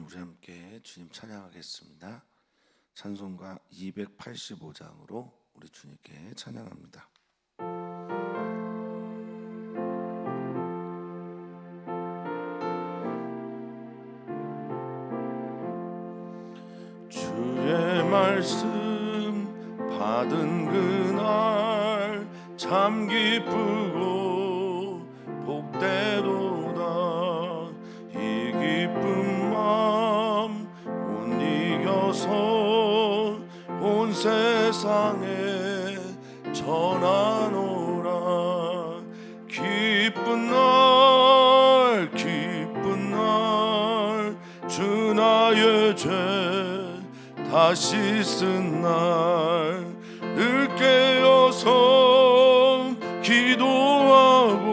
우리 함께 주님 찬양하겠습니다. 찬송가 285장으로 우리 주님께 찬양합니다. 주의 말씀 받은 그날 참 기쁘고 복되도다. 이 기쁜 마음 못 이겨서 온 세상에 전하노라. 기쁜 날 주 나의 죄 다시 쓴 날 늘 깨어서 기도하고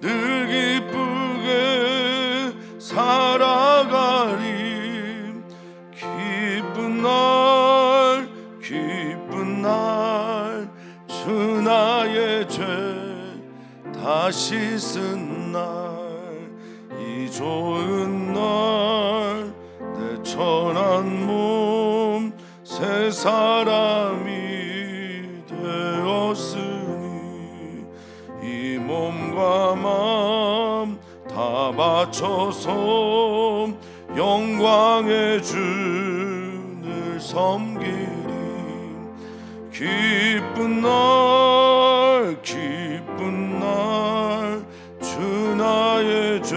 늘 기쁘게 살아가리. 기쁜 날 주 나의 죄 다시 쓴 날 이 좋은 날 내 천한 몸 새 사람이 되었으니 이 몸과 마음 다 바쳐서 영광의 주를 섬기리. 기쁜 날 주 나의 죄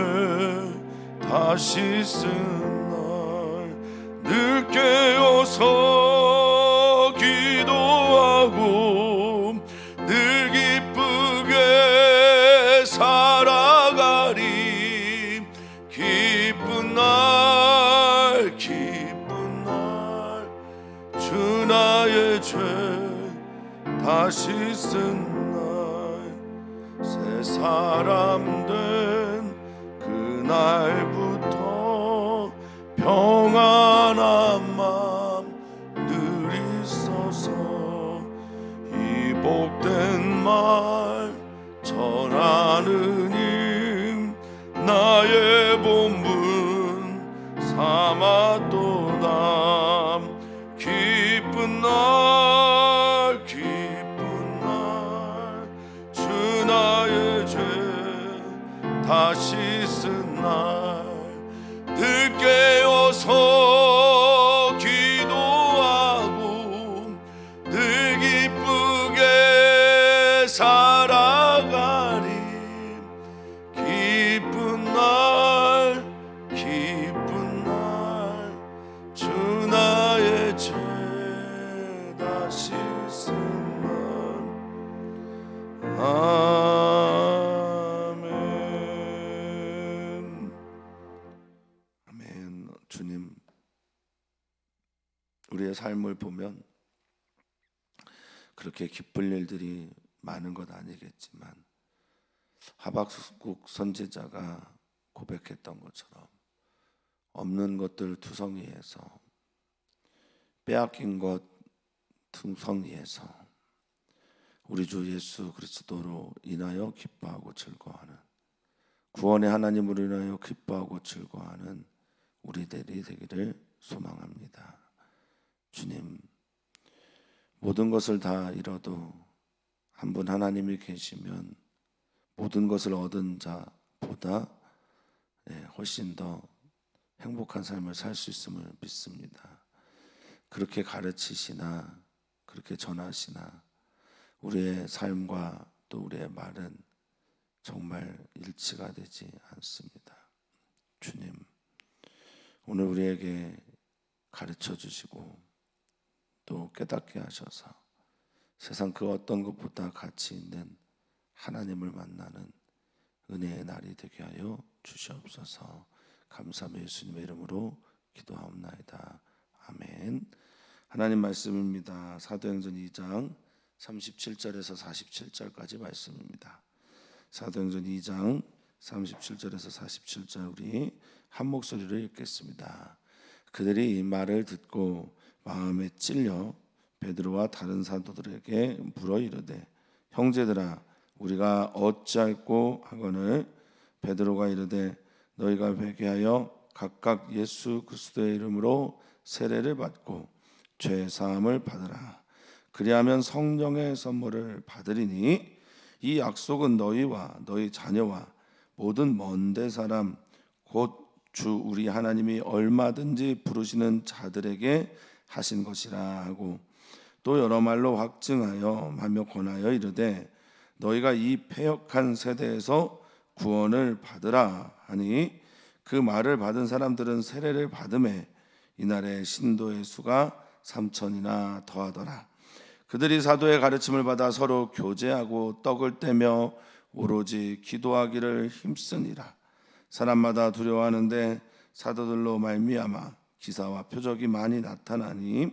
다시 쓴 날 늘 깨어서 기도하고 늘 기쁘게 살아가리. 기쁜 날 주 나의 죄 다시 쓴 날 새 사람 된 그날부터 평안한 마음 늘 있어서 이 복된 말 전하느님 나의 본분 삼았도다. 기쁜 날 주 나의 죄 다시 쓴 날 늘 깨어서 기도하고 늘 기쁘게 살아가리. 기쁜 날 주 나의 죄 다시 쓴 날. 아멘. 주님, 우리의 삶을 보면 그렇게 기쁠 일들이 많은 것 아니겠지만 하박국 선지자가 고백했던 것처럼 없는 것들 투성이에서 빼앗긴 것 투성이에서 우리 주 예수 그리스도로 인하여 기뻐하고 즐거워하는, 구원의 하나님으로 인하여 기뻐하고 즐거워하는 우리들이 되기를 소망합니다. 주님, 모든 것을 다 잃어도 한 분 하나님이 계시면 모든 것을 얻은 자보다 훨씬 더 행복한 삶을 살 수 있음을 믿습니다. 그렇게 가르치시나 그렇게 전하시나 우리의 삶과 또 우리의 말은 정말 일치가 되지 않습니다. 주님, 오늘 우리에게 가르쳐 주시고 또 깨닫게 하셔서 세상 그 어떤 것보다 가치 있는 하나님을 만나는 은혜의 날이 되게 하여 주시옵소서. 감사하며 예수님의 이름으로 기도하옵나이다. 아멘. 하나님 말씀입니다. 사도행전 2장 37절에서 47절까지 말씀입니다. 사도행전 2장 37절에서 47절 우리 한 목소리로 읽겠습니다. 그들이 이 말을 듣고 마음에 찔려 베드로와 다른 사도들에게 물어 이르되 형제들아 우리가 어찌할꼬 하거늘 베드로가 이르되 너희가 회개하여 각각 예수 그리스도의 이름으로 세례를 받고 죄 사함을 받으라. 그리하면 성령의 선물을 받으리니 이 약속은 너희와 너희 자녀와 모든 먼데 사람 곧 주 우리 하나님이 얼마든지 부르시는 자들에게 하신 것이라 하고, 또 여러 말로 확증하여 하며 권하여 이르되 너희가 이 패역한 세대에서 구원을 받으라 하니, 그 말을 받은 사람들은 세례를 받음에 이날에 신도의 수가 3천이나 더하더라. 그들이 사도의 가르침을 받아 서로 교제하고 떡을 떼며 오로지 기도하기를 힘쓰니라. 사람마다 두려워하는데 사도들로 말미암아 기사와 표적이 많이 나타나니,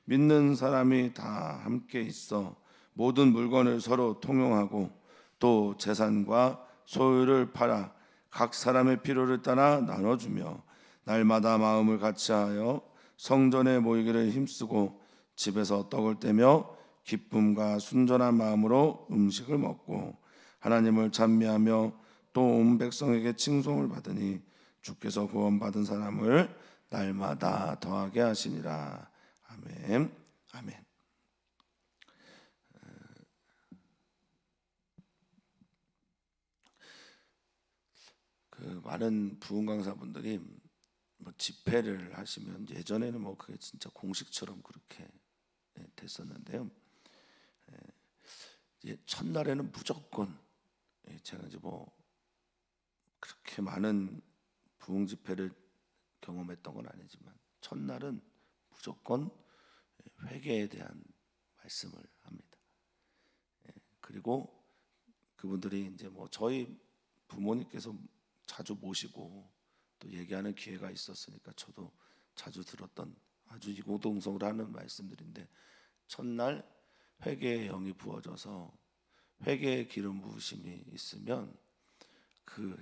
믿는 사람이 다 함께 있어 모든 물건을 서로 통용하고 또 재산과 소유를 팔아 각 사람의 필요를 따라 나눠주며 날마다 마음을 같이하여 성전에 모이기를 힘쓰고 집에서 떡을 떼며 기쁨과 순전한 마음으로 음식을 먹고 하나님을 찬미하며 또 온 백성에게 칭송을 받으니 주께서 구원받은 사람을 날마다 더하게 하시니라. 아멘. 아멘. 그 많은 부흥 강사분들이 뭐 집회를 하시면, 예전에는 뭐 그게 진짜 공식처럼 그렇게 됐었는데요. 첫날에는 무조건, 제가 이제 뭐 그렇게 많은 부흥 집회를 경험했던 건 아니지만 첫날은 무조건 회개에 대한 말씀을 합니다. 그리고 그분들이 이제 뭐 저희 부모님께서 자주 모시고 또 얘기하는 기회가 있었으니까 저도 자주 들었던 아주 이고동성을 하는 말씀들인데, 첫날 회개의 영이 부어져서 회개의 기름 부으심이 있으면 그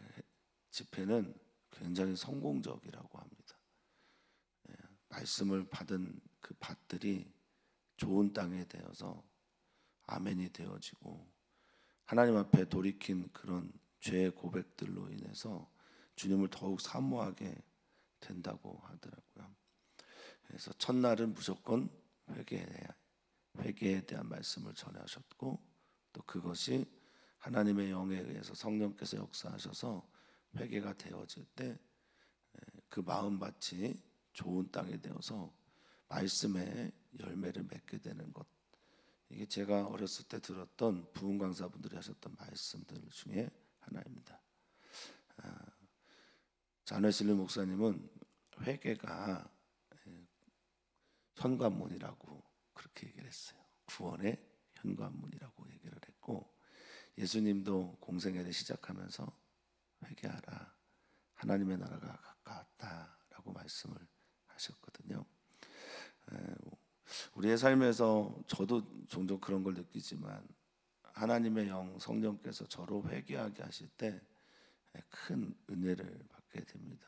집회는 굉장히 성공적이라고 합니다. 말씀을 받은 그 밭들이 좋은 땅에 되어서 아멘이 되어지고 하나님 앞에 돌이킨 그런 죄의 고백들로 인해서 주님을 더욱 사모하게 된다고 하더라고요. 그래서 첫날은 무조건 회개에 대한 말씀을 전하셨고, 또 그것이 하나님의 영에 의해서 성령께서 역사하셔서 회개가 되어질 때 그 마음밭이 좋은 땅이 되어서 말씀의 열매를 맺게 되는 것, 이게 제가 어렸을 때 들었던 부흥 강사분들이 하셨던 말씀들 중에 하나입니다. 잔웨슬리 목사님은 회개가 현관문이라고 그렇게 얘기를 했어요. 구원의 현관문이라고 얘기를 했고, 예수님도 공생애를 시작하면서 회개하라, 하나님의 나라가 가까웠다라고 말씀을 하셨거든요. 우리의 삶에서 저도 종종 그런 걸 느끼지만, 하나님의 영 성령께서 저로 회개하게 하실 때 큰 은혜를 받게 됩니다.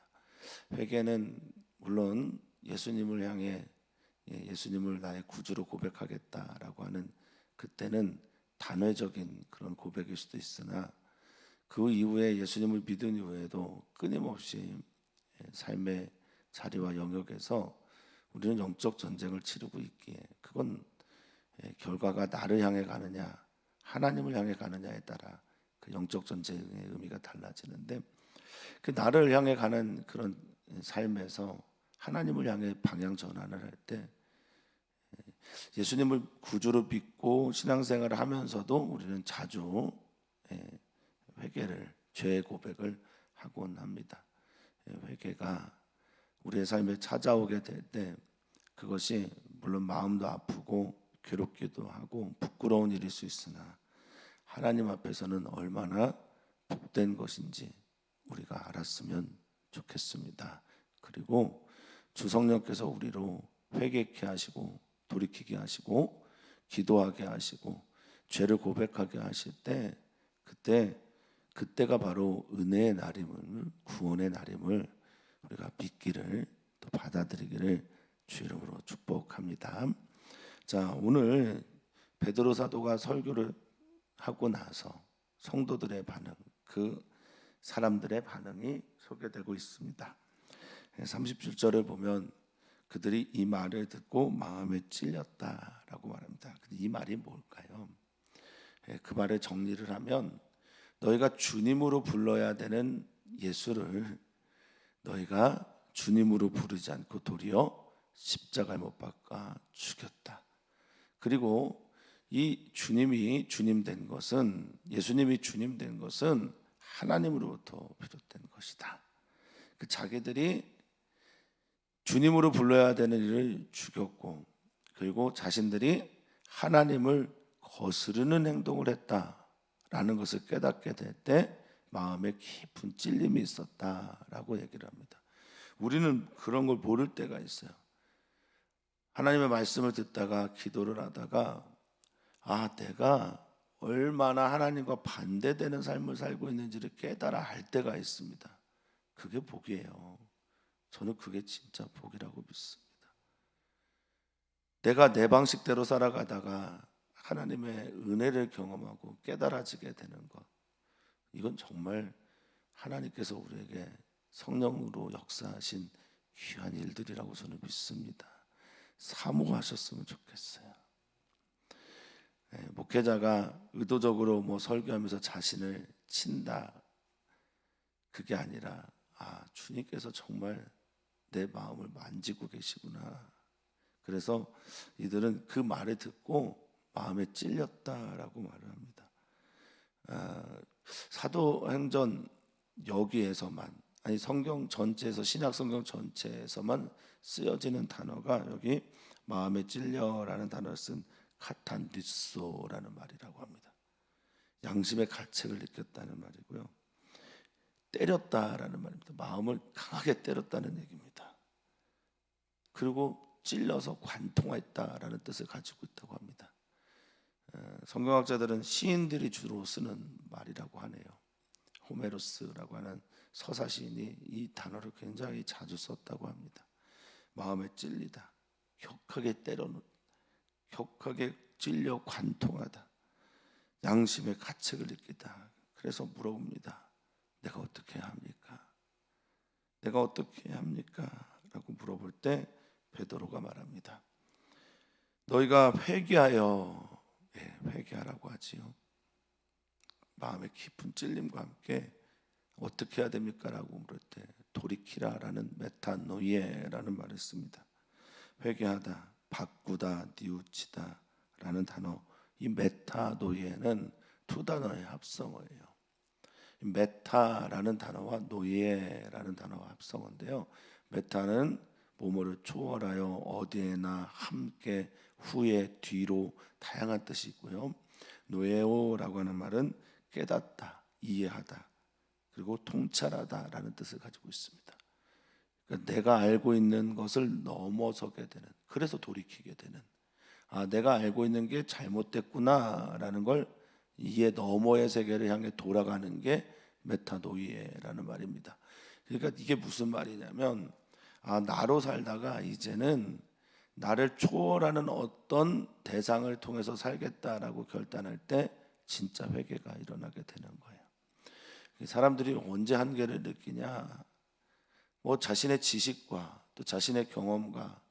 회개는 물론 예수님을 향해 예수님을 나의 구주로 고백하겠다라고 하는, 그때는 단회적인 그런 고백일 수도 있으나, 그 이후에 예수님을 믿은 이후에도 끊임없이 삶의 자리와 영역에서 우리는 영적 전쟁을 치르고 있기에, 그건 결과가 나를 향해 가느냐 하나님을 향해 가느냐에 따라 그 영적 전쟁의 의미가 달라지는데, 그 나를 향해 가는 그런 삶에서 하나님을 향해 방향 전환을 할 때 예수님을 구주로 믿고 신앙생활을 하면서도 우리는 자주 회개를, 죄의 고백을 하곤 합니다. 회개가 우리의 삶에 찾아오게 될 때 그것이 물론 마음도 아프고 괴롭기도 하고 부끄러운 일일 수 있으나 하나님 앞에서는 얼마나 복된 것인지 우리가 알았으면 좋겠습니다. 그리고 주 성령께서 우리로 회개케 하시고 돌이키게 하시고 기도하게 하시고 죄를 고백하게 하실 때, 그때가 바로 은혜의 날임을, 구원의 날임을 우리가 믿기를, 또 받아들이기를 주 이름으로 축복합니다. 자, 오늘 베드로 사도가 설교를 하고 나서 성도들의 반응, 그 사람들의 반응이 소개되고 있습니다. 37절을 보면 그들이 이 말을 듣고 마음에 찔렸다라고 말합니다. 근데 이 말이 뭘까요? 그 말을 정리를 하면 너희가 주님으로 불러야 되는 예수를 너희가 주님으로 부르지 않고 도리어 십자가에 못 박아 죽였다. 그리고 이 주님이 주님 된 것은, 예수님이 주님 된 것은 하나님으로부터 비롯된 것이다. 그 자기들이 주님으로 불러야 되는 일을 죽였고, 그리고 자신들이 하나님을 거스르는 행동을 했다라는 것을 깨닫게 될 때 마음에 깊은 찔림이 있었다라고 얘기를 합니다. 우리는 그런 걸 모를 때가 있어요. 하나님의 말씀을 듣다가 기도를 하다가 내가 얼마나 하나님과 반대되는 삶을 살고 있는지를 깨달아 알 때가 있습니다. 그게 복이에요. 저는 그게 진짜 복이라고 믿습니다. 내가 내 방식대로 살아가다가 하나님의 은혜를 경험하고 깨달아지게 되는 것, 이건 정말 하나님께서 우리에게 성령으로 역사하신 귀한 일들이라고 저는 믿습니다. 사모하셨으면 좋겠어요. 목회자가 의도적으로 설교하면서 자신을 친다, 그게 아니라 주님께서 정말 내 마음을 만지고 계시구나. 그래서 이들은 그 말을 듣고 마음에 찔렸다라고 말을 합니다. 사도행전 여기에서만, 아니 성경 전체에서, 신약 성경 전체에서만 쓰여지는 단어가 여기 마음에 찔려라는 단어를 쓴 카탄디소라는 말이라고 합니다. 양심의 가책을 느꼈다는 말이고요. 때렸다라는 말입니다. 마음을 강하게 때렸다는 얘기입니다. 그리고 찔려서 관통했다라는 뜻을 가지고 있다고 합니다. 성경학자들은 시인들이 주로 쓰는 말이라고 하네요. 호메로스라고 하는 서사 시인이 이 단어를 굉장히 자주 썼다고 합니다. 마음에 찔리다, 격하게 찔려 관통하다, 양심의 가책을 느끼다. 그래서 물어봅니다. 내가 어떻게 해야 합니까? 내가 어떻게 해야 합니까? 라고 물어볼 때 베드로가 말합니다. 너희가 회개하여, 회개하라고 하지요. 마음의 깊은 찔림과 함께 어떻게 해야 됩니까? 라고 물을 때 돌이키라라는 메타노이에라는 말을 씁니다. 회개하다, 바꾸다, 뉘우치다 라는 단어, 이 메타노이에는 두 단어의 합성어예요. 메타라는 단어와 노예라는 단어와 합성어인데요. 메타는 뭐뭐를 초월하여, 어디에나, 함께, 후에, 뒤로, 다양한 뜻이 있고요. 노예오라고 하는 말은 깨닫다, 이해하다, 그리고 통찰하다라는 뜻을 가지고 있습니다. 그러니까 내가 알고 있는 것을 넘어서게 되는, 그래서 돌이키게 되는, 내가 알고 있는 게 잘못됐구나라는 걸 이해 너머의 세계를 향해 돌아가는 게 메타노이에라는 말입니다. 그러니까 이게 무슨 말이냐면 나로 살다가 이제는 나를 초월하는 어떤 대상을 통해서 살겠다라고 결단할 때 진짜 회개가 일어나게 되는 거예요. 사람들이 언제 한계를 느끼냐? 자신의 지식과 또 자신의 경험과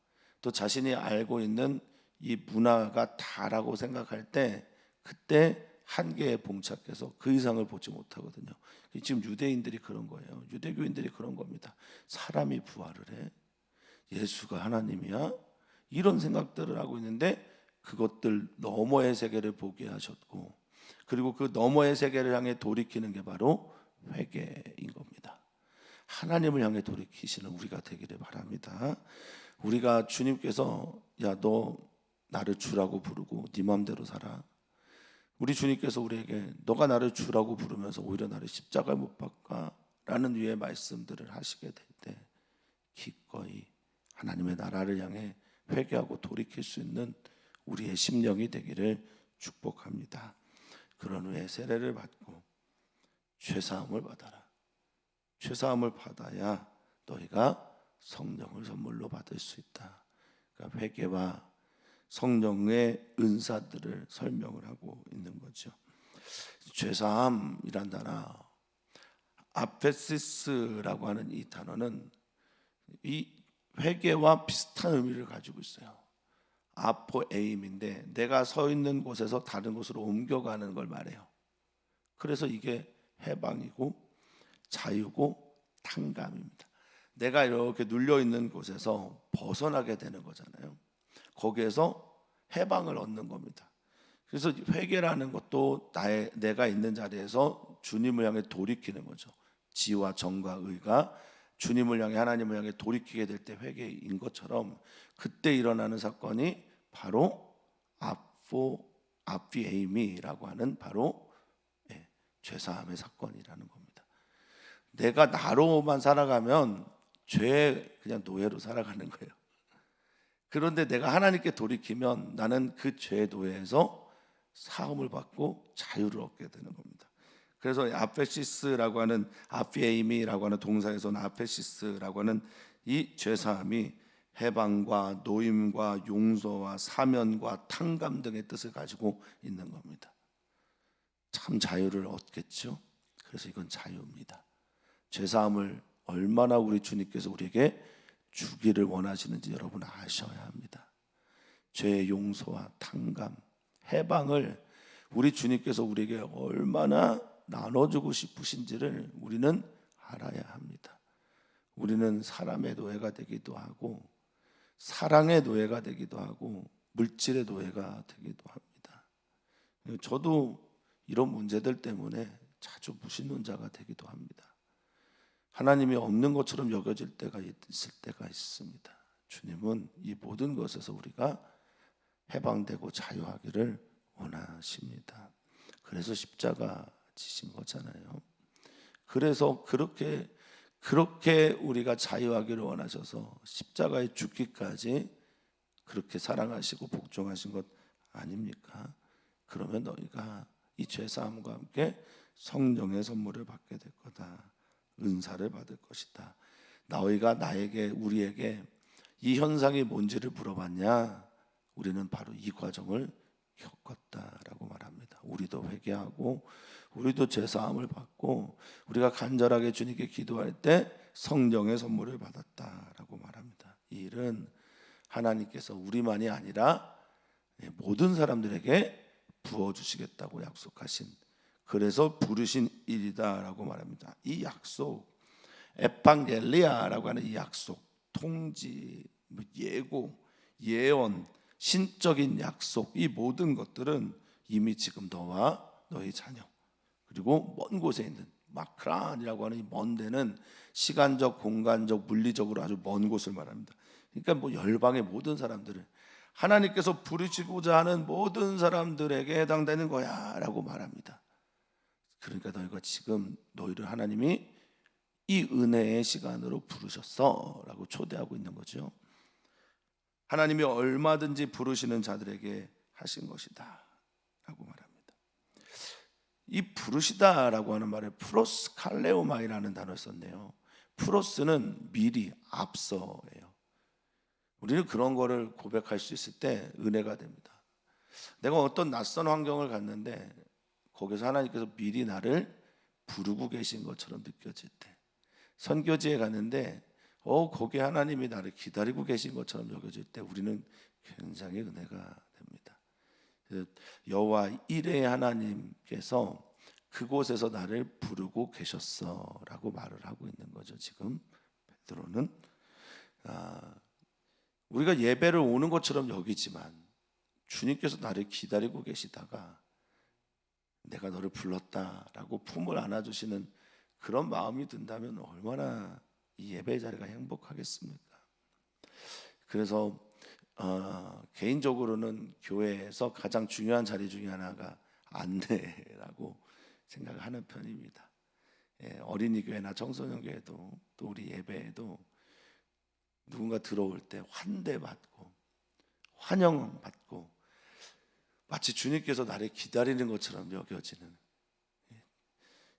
또 자신이 알고 있는 이 문화가 다라고 생각할 때, 그때 한계에 봉착해서 그 이상을 보지 못하거든요. 지금 유대인들이 그런 거예요. 유대교인들이 그런 겁니다. 사람이 부활을 해? 예수가 하나님이야? 이런 생각들을 하고 있는데 그것들 너머의 세계를 보게 하셨고, 그리고 그 너머의 세계를 향해 돌이키는 게 바로 회개인 겁니다. 하나님을 향해 돌이키시는 우리가 되기를 바랍니다. 우리가 주님께서 너 나를 주라고 부르고 네 마음대로 살아, 우리 주님께서 우리에게 너가 나를 주라고 부르면서 오히려 나를 십자가에 못 박아 라는 류의 말씀들을 하시게 될 때 기꺼이 하나님의 나라를 향해 회개하고 돌이킬 수 있는 우리의 심령이 되기를 축복합니다. 그런 후에 세례를 받고 죄사함을 받아라. 죄사함을 받아야 너희가 성령을 선물로 받을 수 있다. 그러니까 회개와 성령의 은사들을 설명을 하고 있는 거죠. 죄사함이란 단어, 아페시스라고 하는 이 단어는 이 회개와 비슷한 의미를 가지고 있어요. 아포에임인데 내가 서 있는 곳에서 다른 곳으로 옮겨가는 걸 말해요. 그래서 이게 해방이고 자유고 탕감입니다. 내가 이렇게 눌려 있는 곳에서 벗어나게 되는 거잖아요. 거기에서 해방을 얻는 겁니다. 그래서 회개라는 것도 내가 있는 자리에서 주님을 향해 돌이키는 거죠. 지와 정과 의가 주님을 향해 하나님을 향해 돌이키게 될 때 회개인 것처럼 그때 일어나는 사건이 바로 아피에이미라고 하는 바로 죄사함의 사건이라는 겁니다. 내가 나로만 살아가면 죄의 그냥 노예로 살아가는 거예요. 그런데 내가 하나님께 돌이키면 나는 그 죄의 노예에서 사함을 받고 자유를 얻게 되는 겁니다. 그래서 아페시스라고 하는 아피에이미라고 하는 동사에서는 아페시스라고 하는 이 죄사함이 해방과 노임과 용서와 사면과 탕감 등의 뜻을 가지고 있는 겁니다. 참 자유를 얻겠죠. 그래서 이건 자유입니다. 죄사함을 얼마나 우리 주님께서 우리에게 주기를 원하시는지 여러분 아셔야 합니다. 죄의 용서와 탕감, 해방을 우리 주님께서 우리에게 얼마나 나눠주고 싶으신지를 우리는 알아야 합니다. 우리는 사람의 노예가 되기도 하고 사랑의 노예가 되기도 하고 물질의 노예가 되기도 합니다. 저도 이런 문제들 때문에 자주 무신론자가 되기도 합니다. 하나님이 없는 것처럼 여겨질 때가 있을 때가 있습니다. 주님은 이 모든 것에서 우리가 해방되고 자유하기를 원하십니다. 그래서 십자가 지신 거잖아요. 그래서 그렇게 우리가 자유하기를 원하셔서 십자가에 죽기까지 그렇게 사랑하시고 복종하신 것 아닙니까? 그러면 너희가 이 죄사함과 함께 성령의 선물을 받게 될 거다. 은사를 받을 것이다. 너희가 우리에게 이 현상이 뭔지를 물어봤냐? 우리는 바로 이 과정을 겪었다라고 말합니다. 우리도 회개하고 우리도 죄사함을 받고 우리가 간절하게 주님께 기도할 때 성령의 선물을 받았다라고 말합니다. 이 일은 하나님께서 우리만이 아니라 모든 사람들에게 부어주시겠다고 약속하신, 그래서 부르신 일이다라고 말합니다. 이 약속, 에판겔리아라고 하는 이 약속, 통지, 예고, 예언, 신적인 약속, 이 모든 것들은 이미 지금 너와 너희 자녀 그리고 먼 곳에 있는 마크란이라고 하는 이 먼 데는 시간적, 공간적, 물리적으로 아주 먼 곳을 말합니다. 그러니까 열방의 모든 사람들을 하나님께서 부르시고자 하는 모든 사람들에게 해당되는 거야라고 말합니다. 그러니까 너희가 지금 너희를 하나님이 이 은혜의 시간으로 부르셨어라고 초대하고 있는 거죠. 하나님이 얼마든지 부르시는 자들에게 하신 것이다 라고 말합니다. 이 부르시다라고 하는 말에 프로스 칼레오마이라는 단어를 썼네요. 프로스는 미리, 앞서예요. 우리는 그런 거를 고백할 수 있을 때 은혜가 됩니다. 내가 어떤 낯선 환경을 갔는데 거기서 하나님께서 미리 나를 부르고 계신 것처럼 느껴질 때, 선교지에 갔는데 거기에 하나님이 나를 기다리고 계신 것처럼 여겨질 때 우리는 굉장히 은혜가 됩니다. 여호와 이레의 하나님께서 그곳에서 나를 부르고 계셨어라고 말을 하고 있는 거죠. 지금 베드로는 우리가 예배를 오는 것처럼 여기지만 주님께서 나를 기다리고 계시다가 내가 너를 불렀다라고 품을 안아주시는 그런 마음이 든다면 얼마나 이 예배 자리가 행복하겠습니까? 그래서 개인적으로는 교회에서 가장 중요한 자리 중에 하나가 안내라고 생각을 하는 편입니다. 어린이 교회나 청소년 교회도 또 우리 예배에도 누군가 들어올 때 환대받고 환영받고 마치 주님께서 나를 기다리는 것처럼 여겨지는,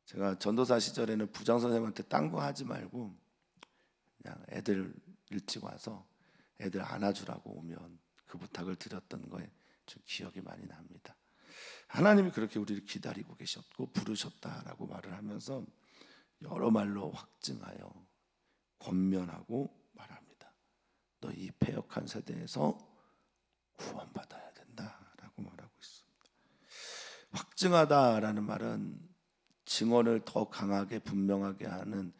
제가 전도사 시절에는 부장 선생님한테 딴 거 하지 말고 그냥 애들 일찍 와서 애들 안아주라고 오면 그 부탁을 드렸던 거에 좀 기억이 많이 납니다. 하나님이 그렇게 우리를 기다리고 계셨고 부르셨다라고 말을 하면서 여러 말로 확증하여 권면하고 말합니다. 너 이 패역한 세대에서 구원받아야 된다라고 말하고 있습니다. 확증하다라는 말은 증언을 더 강하게 분명하게 하는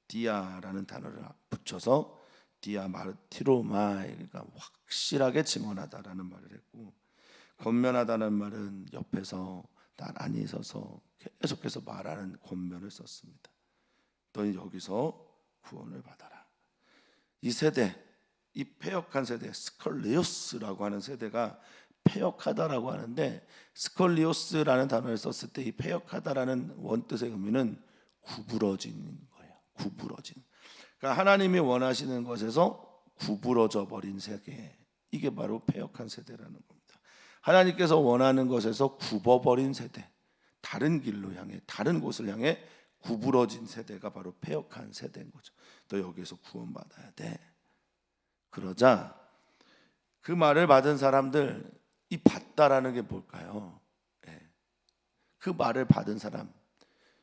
디아라는 단어를 붙여서 디아 마르티로마이, 그러니까 확실하게 증언하다라는 말을 했고, 권면하다는 말은 옆에서 나란히 서서 계속해서 말하는 권면을 썼습니다. 너희 여기서 구원을 받아라. 이 세대, 이 패역한 세대, 스컬리오스라고 하는 세대가 패역하다라고 하는데, 스컬리오스라는 단어를 썼을 때 이 패역하다라는 원뜻의 의미는 구부러진 거예요. 구부러진. 그러니까 하나님이 원하시는 것에서 구부러져 버린 세계, 이게 바로 패역한 세대라는 겁니다. 하나님께서 원하는 것에서 굽어버린 세대, 다른 길로 향해, 다른 곳을 향해 구부러진 세대가 바로 패역한 세대인 거죠. 너 여기서 구원받아야 돼. 그러자 그 말을 받은 사람들, 이 받다라는 게 뭘까요? 그 말을 받은 사람,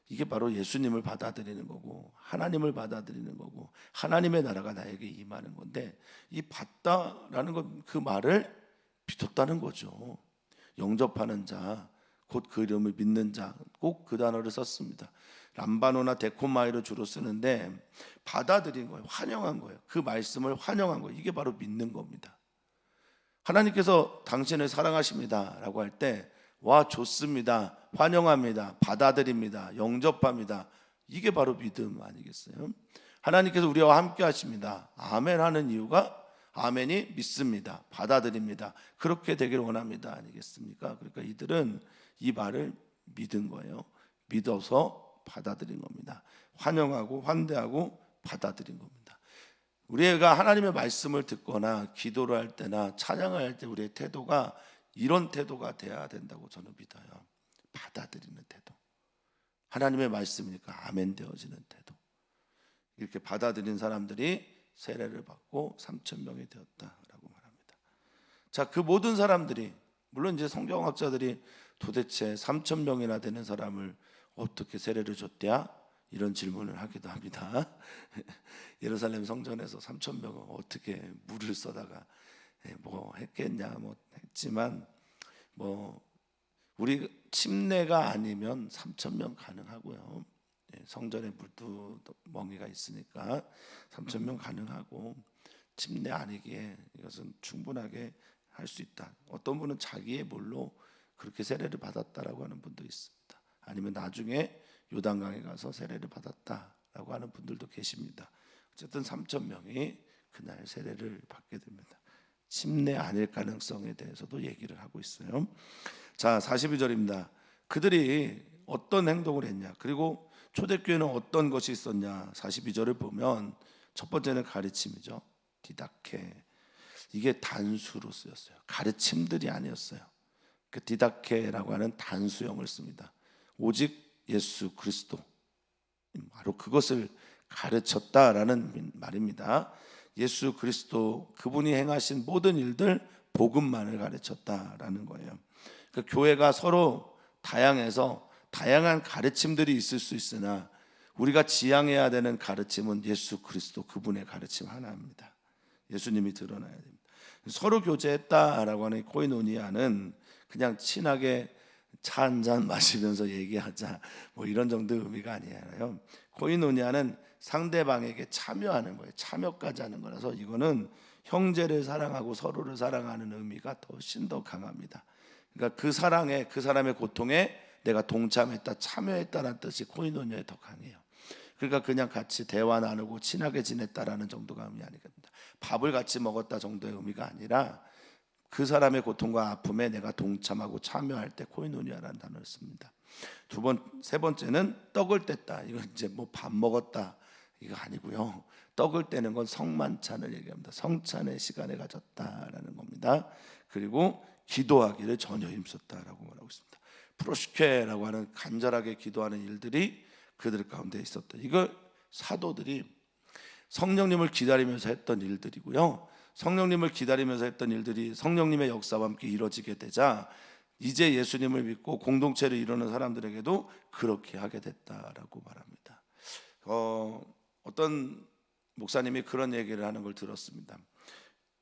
이게 바로 예수님을 받아들이는 거고, 하나님을 받아들이는 거고, 하나님의 나라가 나에게 임하는 건데, 이 받다라는 건 그 말을 믿었다는 거죠. 영접하는 자, 곧 그 이름을 믿는 자, 꼭 그 단어를 썼습니다. 람바노나 데코마이로 주로 쓰는데, 받아들인 거예요. 환영한 거예요. 그 말씀을 환영한 거예요. 이게 바로 믿는 겁니다. 하나님께서 당신을 사랑하십니다 라고 할 때, 와, 좋습니다, 환영합니다, 받아들입니다, 영접합니다, 이게 바로 믿음 아니겠어요? 하나님께서 우리와 함께 하십니다, 아멘 하는 이유가 아멘이 믿습니다, 받아들입니다, 그렇게 되길 원합니다 아니겠습니까? 그러니까 이들은 이 말을 믿은 거예요. 믿어서 받아들인 겁니다. 환영하고 환대하고 받아들인 겁니다. 우리가 하나님의 말씀을 듣거나 기도를 할 때나 찬양을 할 때 우리의 태도가 이런 태도가 돼야 된다고 저는 믿어요. 받아들이는 태도, 하나님의 말씀이니까 아멘 되어지는 태도. 이렇게 받아들인 사람들이 세례를 받고 3,000명이 되었다라고 말합니다. 자, 그 모든 사람들이, 물론 이제 성경학자들이 도대체 3,000명이나 되는 사람을 어떻게 세례를 줬대야? 이런 질문을 하기도 합니다. 예루살렘 성전에서 3,000명은 어떻게 물을 쏟아가 뭐 했겠냐, 뭐 했지만, 뭐 우리 침례가 아니면 3,000명 가능하고요. 성전에 물두멍이가 있으니까 3,000명 가능하고, 침례 아니기에 이것은 충분하게 할 수 있다. 어떤 분은 자기의 물로 그렇게 세례를 받았다라고 하는 분도 있습니다. 아니면 나중에 요단강에 가서 세례를 받았다라고 하는 분들도 계십니다. 어쨌든 3,000명이 그날 세례를 받게 됩니다. 침례 아닐 가능성에 대해서도 얘기를 하고 있어요. 자, 42절입니다. 그들이 어떤 행동을 했냐, 그리고 초대교회는 어떤 것이 있었냐. 42절을 보면 첫 번째는 가르침이죠. 디다케. 이게 단수로 쓰였어요. 가르침들이 아니었어요. 그 디다케라고 하는 단수형을 씁니다. 오직 예수 그리스도, 바로 그것을 가르쳤다라는 말입니다. 예수 그리스도, 그분이 행하신 모든 일들, 복음만을 가르쳤다라는 거예요. 그러니까 교회가 서로 다양해서 다양한 가르침들이 있을 수 있으나 우리가 지향해야 되는 가르침은 예수 그리스도, 그분의 가르침 하나입니다. 예수님이 드러나야 됩니다. 서로 교제했다라고 하는 코이노니아는 그냥 친하게 차 한잔 마시면서 얘기하자, 뭐 이런 정도의 의미가 아니에요. 코이노니아는 상대방에게 참여하는 거예요. 참여까지 하는 거라서 이거는 형제를 사랑하고 서로를 사랑하는 의미가 훨씬 더 강합니다. 그러니까 그 사랑에, 그 사람의 고통에 내가 동참했다, 참여했다는 뜻이 코이노니아에 더 강해요. 그러니까 그냥 같이 대화 나누고 친하게 지냈다라는 정도가 의미 아니겠습니다. 밥을 같이 먹었다 정도의 의미가 아니라 그 사람의 고통과 아픔에 내가 동참하고 참여할 때 코이노니아라는 단어를 씁니다. 세 번째는 떡을 뗐다. 이건 이제 뭐 밥 먹었다 이거 아니고요. 떡을 떼는 건 성만찬을 얘기합니다. 성찬의 시간을 가졌다라는 겁니다. 그리고 기도하기를 전혀 힘썼다라고 말하고 있습니다. 프로시케라고 하는 간절하게 기도하는 일들이 그들 가운데 있었다. 이걸 사도들이 성령님을 기다리면서 했던 일들이고요. 성령님을 기다리면서 했던 일들이 성령님의 역사와 함께 이루어지게 되자 이제 예수님을 믿고 공동체를 이루는 사람들에게도 그렇게 하게 됐다라고 말합니다. 어떤 목사님이 그런 얘기를 하는 걸 들었습니다.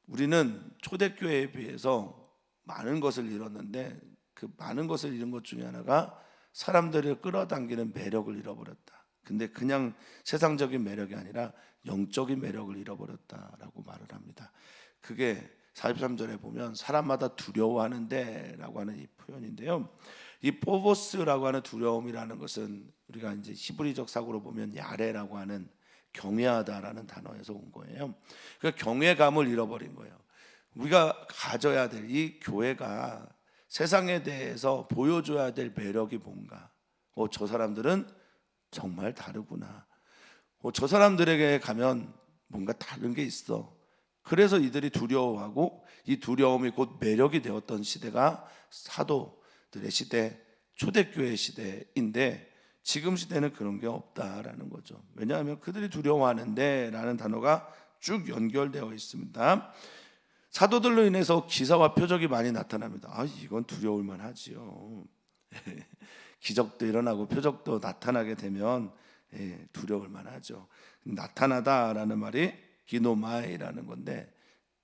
우리는 초대교회에 비해서 많은 것을 잃었는데 그 많은 것을 잃은 것 중에 하나가 사람들을 끌어당기는 매력을 잃어버렸다. 근데 그냥 세상적인 매력이 아니라 영적인 매력을 잃어버렸다라고 말을 합니다. 그게 43절에 보면 사람마다 두려워하는데 라고 하는 이 표현인데요, 이 포보스라고 하는 두려움이라는 것은 우리가 이제 히브리적 사고로 보면 야레라고 하는 경외하다라는 단어에서 온 거예요. 그러니까 경외감을 잃어버린 거예요. 우리가 가져야 될 이 교회가 세상에 대해서 보여줘야 될 매력이 뭔가, 저 사람들은 정말 다르구나, 저 사람들에게 가면 뭔가 다른 게 있어. 그래서 이들이 두려워하고 이 두려움이 곧 매력이 되었던 시대가 사도들의 시대, 초대교회 시대인데 지금 시대는 그런 게 없다라는 거죠. 왜냐하면 그들이 두려워하는데 라는 단어가 쭉 연결되어 있습니다. 사도들로 인해서 기사와 표적이 많이 나타납니다. 이건 두려울 만하지요. 기적도 일어나고 표적도 나타나게 되면 두려울 만하죠. 나타나다라는 말이 기노마이라는 건데,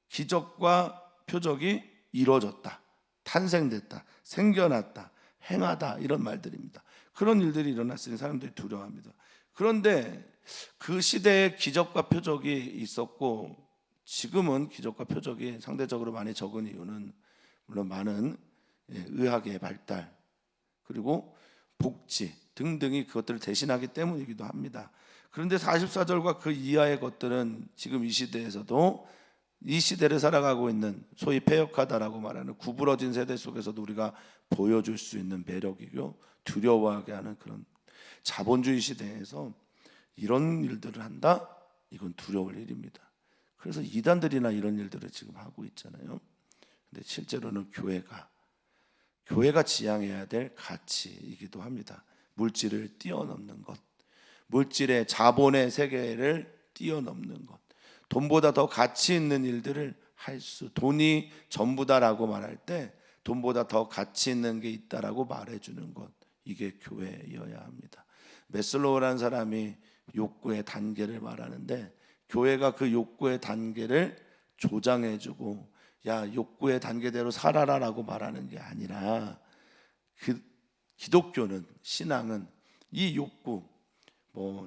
기적과 표적이 이루어졌다, 탄생됐다, 생겨났다, 행하다, 이런 말들입니다. 그런 일들이 일어났으니 사람들이 두려워합니다. 그런데 그 시대에 기적과 표적이 있었고 지금은 기적과 표적이 상대적으로 많이 적은 이유는 물론 많은 의학의 발달 그리고 복지 등등이 그것들을 대신하기 때문이기도 합니다. 그런데 44절과 그 이하의 것들은 지금 이 시대에서도, 이 시대를 살아가고 있는 소위 패역하다라고 말하는 구부러진 세대 속에서도 우리가 보여줄 수 있는 매력이고 두려워하게 하는 그런 자본주의 시대에서 이런 일들을 한다? 이건 두려울 일입니다. 그래서 이단들이나 이런 일들을 지금 하고 있잖아요. 근데 실제로는 교회가 지향해야 될 가치이기도 합니다. 물질을 뛰어넘는 것, 물질의 자본의 세계를 뛰어넘는 것, 돈보다 더 가치 있는 일들을 돈이 전부다라고 말할 때 돈보다 더 가치 있는 게 있다라고 말해주는 것, 이게 교회여야 합니다. 메슬로우라는 사람이 욕구의 단계를 말하는데, 교회가 그 욕구의 단계를 조장해주고 야 욕구의 단계대로 살아라라고 말하는 게 아니라, 기독교는, 신앙은 이 욕구,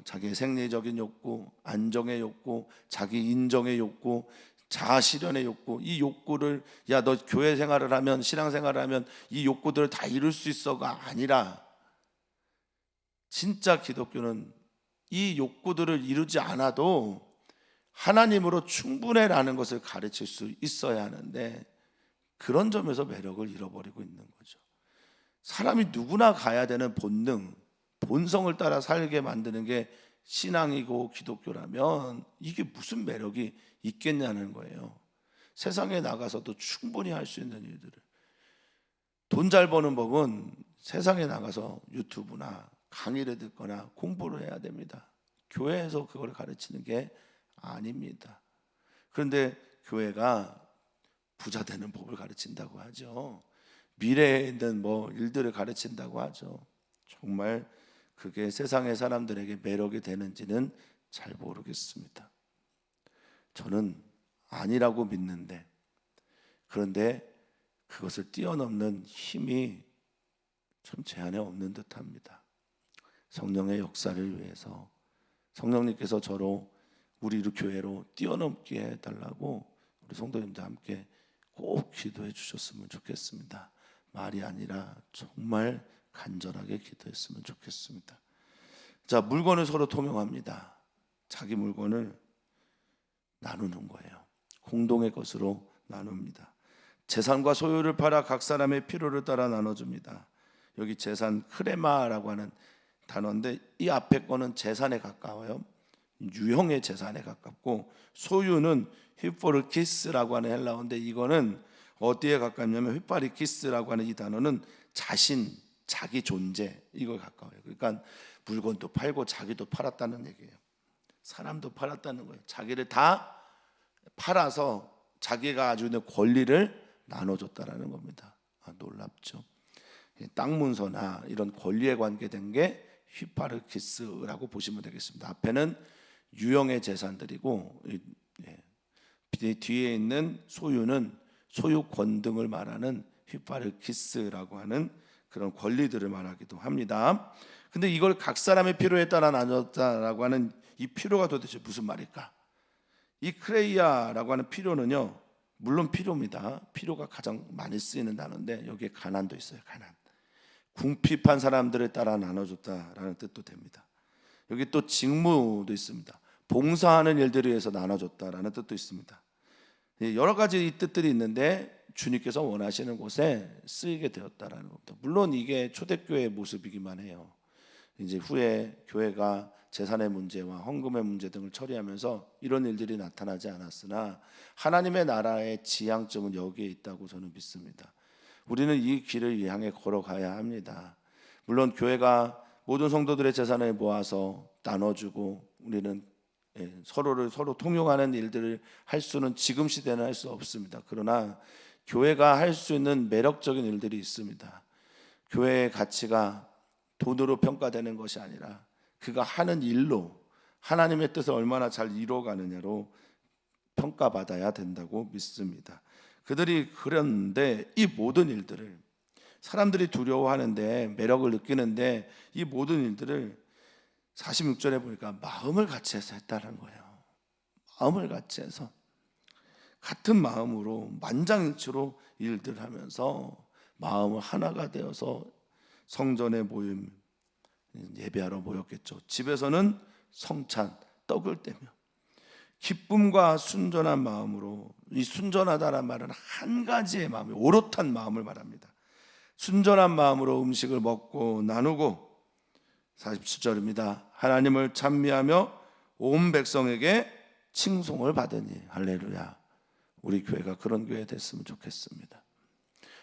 자기의 생리적인 욕구, 안정의 욕구, 자기 인정의 욕구, 자아 실현의 욕구, 이 욕구를 너 교회 생활을 하면, 신앙 생활을 하면 이 욕구들을 다 이룰 수 있어가 아니라, 진짜 기독교는 이 욕구들을 이루지 않아도 하나님으로 충분해라는 것을 가르칠 수 있어야 하는데, 그런 점에서 매력을 잃어버리고 있는 거죠. 사람이 누구나 가야 되는 본능, 본성을 따라 살게 만드는 게 신앙이고 기독교라면 이게 무슨 매력이 있겠냐는 거예요. 세상에 나가서도 충분히 할 수 있는 일들을, 돈 잘 버는 법은 세상에 나가서 유튜브나 강의를 듣거나 공부를 해야 됩니다. 교회에서 그걸 가르치는 게 아닙니다. 그런데 교회가 부자 되는 법을 가르친다고 하죠. 미래에 있는 일들을 가르친다고 하죠. 정말 그게 세상의 사람들에게 매력이 되는지는 잘 모르겠습니다. 저는 아니라고 믿는데, 그런데 그것을 뛰어넘는 힘이 참 제 안에 없는 듯합니다. 성령의 역사를 위해서 성령님께서 저로, 우리 교회로 뛰어넘게 해달라고 우리 성도님들 함께 꼭 기도해 주셨으면 좋겠습니다. 말이 아니라 정말 간절하게 기도했으면 좋겠습니다. 자, 물건을 서로 통용합니다. 자기 물건을 나누는 거예요. 공동의 것으로 나눕니다. 재산과 소유를 팔아 각 사람의 필요를 따라 나눠줍니다. 여기 재산, 크레마라고 하는 단어인데, 이 앞에 거는 재산에 가까워요. 유형의 재산에 가깝고, 소유는 히포르키스라고 하는 헬라어인데, 이거는 어디에 가깝냐면, 히파리키스라고 하는 이 단어는 자기 존재, 이걸 가까워요. 그러니까 물건도 팔고 자기도 팔았다는 얘기예요. 사람도 팔았다는 거예요. 자기를 다 팔아서 자기가 가지고 있는 권리를 나눠줬다라는 겁니다. 놀랍죠. 땅 문서나 이런 권리에 관계된 게 휘파르키스라고 보시면 되겠습니다. 앞에는 유형의 재산들이고, 뒤에 있는 소유는 소유권 등을 말하는 휘파르키스라고 하는 그런 권리들을 말하기도 합니다. 근데 이걸 각 사람의 필요에 따라 나눴다라고 하는 이 필요가 도대체 무슨 말일까? 이 크레이아라고 하는 필요는요, 물론 필요입니다. 필요가 가장 많이 쓰이는 단어인데 여기에 가난도 있어요. 가난. 궁핍한 사람들에 따라 나눠줬다라는 뜻도 됩니다. 여기 또 직무도 있습니다. 봉사하는 일들을 위해서 나눠줬다라는 뜻도 있습니다. 여러 가지 뜻들이 있는데 주님께서 원하시는 곳에 쓰이게 되었다라는 겁니다. 물론 이게 초대교회의 모습이기만 해요. 이제 후에 교회가 재산의 문제와 헌금의 문제 등을 처리하면서 이런 일들이 나타나지 않았으나 하나님의 나라의 지향점은 여기에 있다고 저는 믿습니다. 우리는 이 길을 향해 걸어가야 합니다. 물론 교회가 모든 성도들의 재산을 모아서 나눠주고 우리는 서로 통용하는 일들을 할 수는 지금 시대는 할 수 없습니다. 그러나 교회가 할 수 있는 매력적인 일들이 있습니다. 교회의 가치가 돈으로 평가되는 것이 아니라 그가 하는 일로 하나님의 뜻을 얼마나 잘 이루어가느냐로 평가받아야 된다고 믿습니다. 그들이 그런데 이 모든 일들을 사람들이 두려워하는데 매력을 느끼는데 이 모든 일들을 46절에 보니까 마음을 같이 해서 했다는 거예요. 마음을 같이 해서 같은 마음으로 만장일치로 일들을 하면서 마음을 하나가 되어서 성전에 모임 예배하러 모였겠죠. 집에서는 성찬 떡을 떼며 기쁨과 순전한 마음으로, 이 순전하다란 말은 한 가지의 마음이 오롯한 마음을 말합니다. 순전한 마음으로 음식을 먹고 나누고 47절입니다. 하나님을 찬미하며 온 백성에게 칭송을 받으니 할렐루야. 우리 교회가 그런 교회 됐으면 좋겠습니다.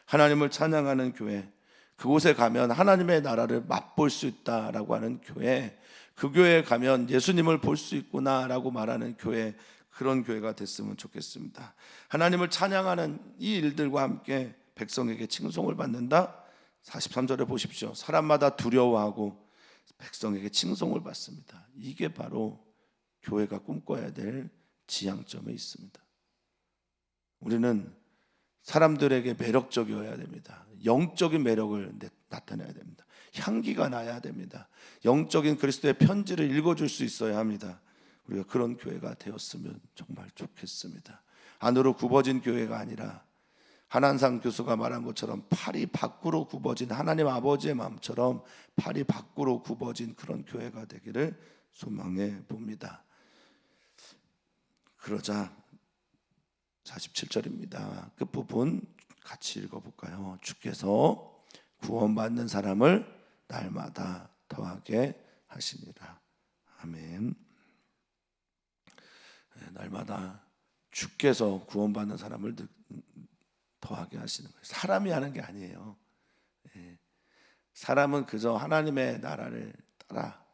하나님을 찬양하는 교회, 그곳에 가면 하나님의 나라를 맛볼 수 있다라고 하는 교회, 그 교회에 가면 예수님을 볼 수 있구나라고 말하는 교회, 그런 교회가 됐으면 좋겠습니다. 하나님을 찬양하는 이 일들과 함께 백성에게 칭송을 받는다. 43절에 보십시오. 사람마다 두려워하고 백성에게 칭송을 받습니다. 이게 바로 교회가 꿈꿔야 될 지향점에 있습니다. 우리는 사람들에게 매력적이어야 됩니다. 영적인 매력을 나타내야 됩니다. 향기가 나야 됩니다. 영적인 그리스도의 편지를 읽어줄 수 있어야 합니다. 우리가 그런 교회가 되었으면 정말 좋겠습니다. 안으로 굽어진 교회가 아니라 한한상 교수가 말한 것처럼 팔이 밖으로 굽어진 하나님 아버지의 마음처럼 팔이 밖으로 굽어진 그런 교회가 되기를 소망해 봅니다. 그러자 47절입니다. 끝부분 같이 읽어볼까요? 주께서 구원받는 사람을 날마다 더하게 하시니라. 아멘. 날마다 주께서 구원받는 사람을 더하게 하시는 거예요. 사람이 하는 게 아니에요. 사람은 그저 하나님의 나라를 따라,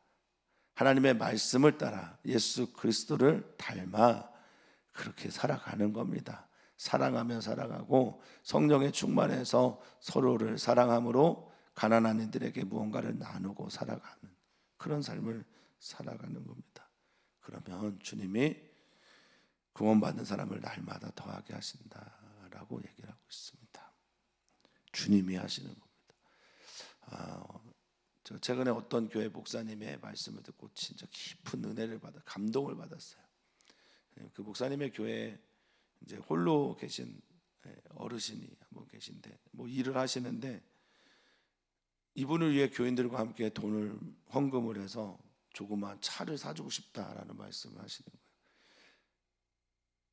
하나님의 말씀을 따라 예수 그리스도를 닮아 그렇게 살아가는 겁니다. 사랑하며 살아가고 성령에 충만해서 서로를 사랑함으로 가난한 이들에게 무언가를 나누고 살아가는 그런 삶을 살아가는 겁니다. 그러면 주님이 구원받는 사람을 날마다 더하게 하신다라고 얘기를 하고 있습니다. 주님이 하시는 겁니다. 저 최근에 어떤 교회 목사님의 말씀을 듣고 진짜 깊은 은혜를 받아 감동을 받았어요. 그 목사님의 교회에 이제 홀로 계신 어르신이 한 분 계신데 뭐 일을 하시는데 이분을 위해 교인들과 함께 돈을 헌금을 해서 조그만 차를 사주고 싶다라는 말씀을 하시는 거예요.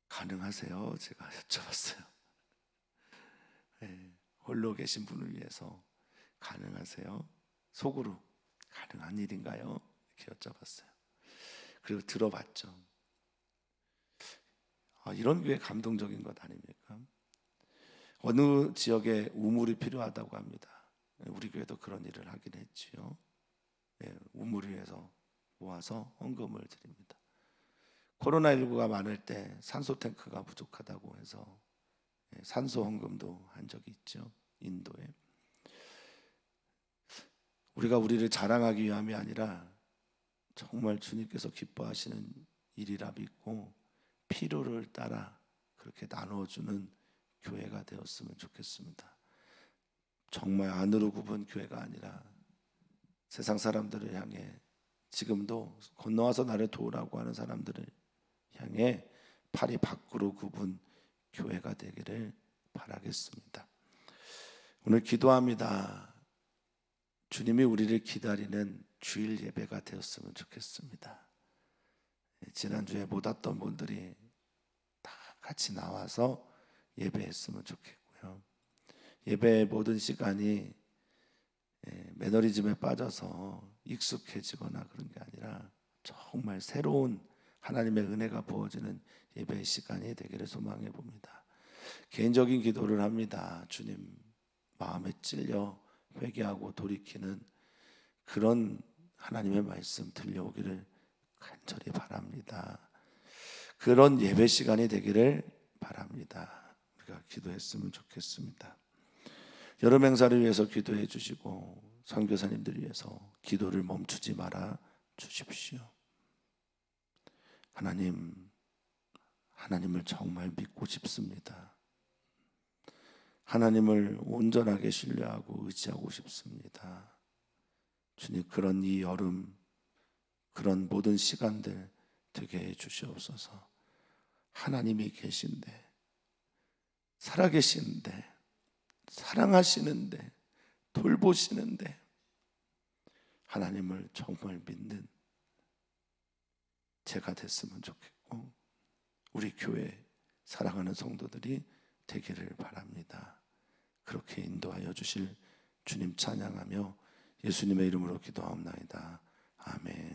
가능하세요? 제가 여쭤봤어요. 홀로 계신 분을 위해서 가능하세요? 속으로 가능한 일인가요? 이렇게 여쭤봤어요. 그리고 들어봤죠. 이런 교회 감동적인 것 아닙니까? 어느 지역에 우물이 필요하다고 합니다. 우리 교회도 그런 일을 하긴 했지요. 우물을 위해서 모아서 헌금을 드립니다. 코로나19가 많을 때 산소 탱크가 부족하다고 해서 산소 헌금도 한 적이 있죠. 인도에. 우리가 우리를 자랑하기 위함이 아니라 정말 주님께서 기뻐하시는 일이라 믿고 필요를 따라 그렇게 나눠주는 교회가 되었으면 좋겠습니다. 정말 안으로 굽은 교회가 아니라 세상 사람들을 향해, 지금도 건너와서 나를 도우라고 하는 사람들을 향해 팔이 밖으로 굽은 교회가 되기를 바라겠습니다. 오늘 기도합니다. 주님이 우리를 기다리는 주일 예배가 되었으면 좋겠습니다. 지난주에 못 왔던 분들이 다 같이 나와서 예배했으면 좋겠고요. 예배의 모든 시간이 매너리즘에 빠져서 익숙해지거나 그런 게 아니라 정말 새로운 하나님의 은혜가 부어지는 예배의 시간이 되기를 소망해 봅니다. 개인적인 기도를 합니다. 주님, 마음에 찔려 회개하고 돌이키는 그런 하나님의 말씀 들려오기를 간절히 바랍니다. 그런 예배 시간이 되기를 바랍니다. 우리가 기도했으면 좋겠습니다. 여름 행사를 위해서 기도해 주시고 선교사님들 위해서 기도를 멈추지 말아 주십시오. 하나님을 정말 믿고 싶습니다. 하나님을 온전하게 신뢰하고 의지하고 싶습니다. 주님, 그런 이 여름, 그런 모든 시간들 되게 해 주시옵소서. 하나님이 계신데, 살아계시는데, 사랑하시는데, 돌보시는데 하나님을 정말 믿는 제가 됐으면 좋겠고 우리 교회 사랑하는 성도들이 되기를 바랍니다. 그렇게 인도하여 주실 주님 찬양하며 예수님의 이름으로 기도하옵나이다. 아멘.